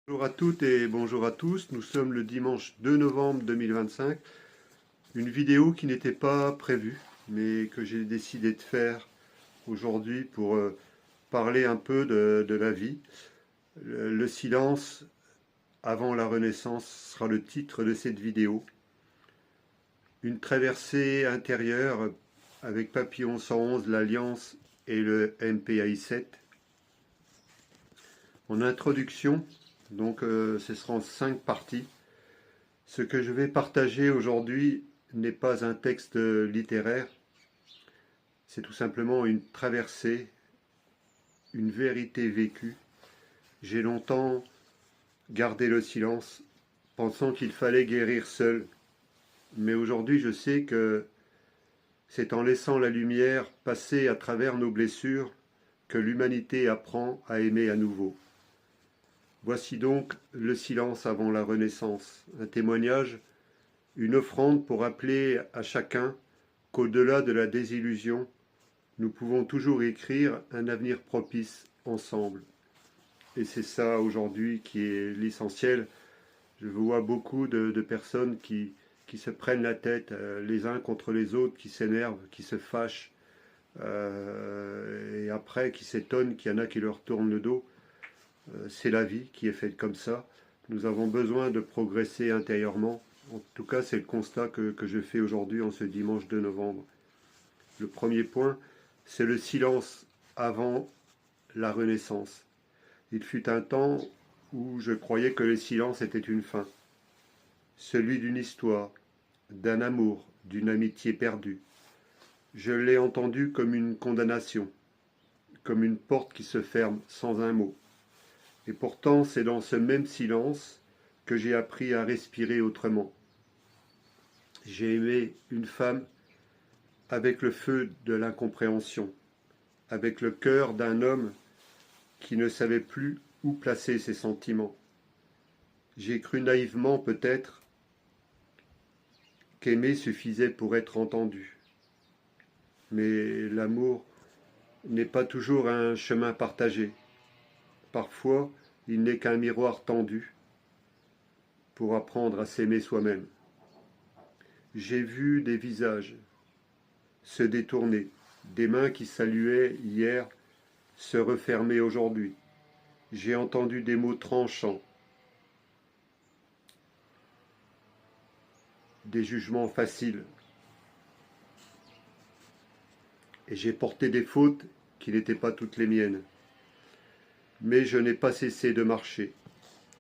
Bonjour à toutes et bonjour à tous, nous sommes le dimanche 2 novembre 2025. Une vidéo qui n'était pas prévue, mais que j'ai décidé de faire aujourd'hui pour parler un peu de la vie. Le silence avant la Renaissance sera le titre de cette vidéo. Une traversée intérieure avec Papillon 111, l'Alliance et le MPAI-7. En introduction, donc ce sera en 5 parties. Ce que je vais partager aujourd'hui n'est pas un texte littéraire, c'est tout simplement une traversée, une vérité vécue. J'ai longtemps gardé le silence, pensant qu'il fallait guérir seul. Mais aujourd'hui, je sais que c'est en laissant la lumière passer à travers nos blessures que l'humanité apprend à aimer à nouveau. Voici donc le silence avant la Renaissance, un témoignage, une offrande pour rappeler à chacun qu'au-delà de la désillusion, nous pouvons toujours écrire un avenir propice ensemble. Et c'est ça aujourd'hui qui est l'essentiel. Je vois beaucoup de personnes qui se prennent la tête les uns contre les autres, qui s'énervent, qui se fâchent, et après qui s'étonnent qu'il y en a qui leur tournent le dos. C'est la vie qui est faite comme ça. Nous avons besoin de progresser intérieurement. En tout cas, c'est le constat que je fais aujourd'hui en ce dimanche 2 novembre. Le premier point, c'est le silence avant la Renaissance. Il fut un temps où je croyais que le silence était une fin. Celui d'une histoire, d'un amour, d'une amitié perdue. Je l'ai entendu comme une condamnation, comme une porte qui se ferme sans un mot. Et pourtant, c'est dans ce même silence que j'ai appris à respirer autrement. J'ai aimé une femme avec le feu de l'incompréhension, avec le cœur d'un homme qui ne savait plus où placer ses sentiments. J'ai cru naïvement peut-être qu'aimer suffisait pour être entendu. Mais l'amour n'est pas toujours un chemin partagé. Parfois, il n'est qu'un miroir tendu pour apprendre à s'aimer soi-même. J'ai vu des visages se détourner, des mains qui saluaient hier se refermer aujourd'hui. J'ai entendu des mots tranchants, des jugements faciles. Et j'ai porté des fautes qui n'étaient pas toutes les miennes. Mais je n'ai pas cessé de marcher.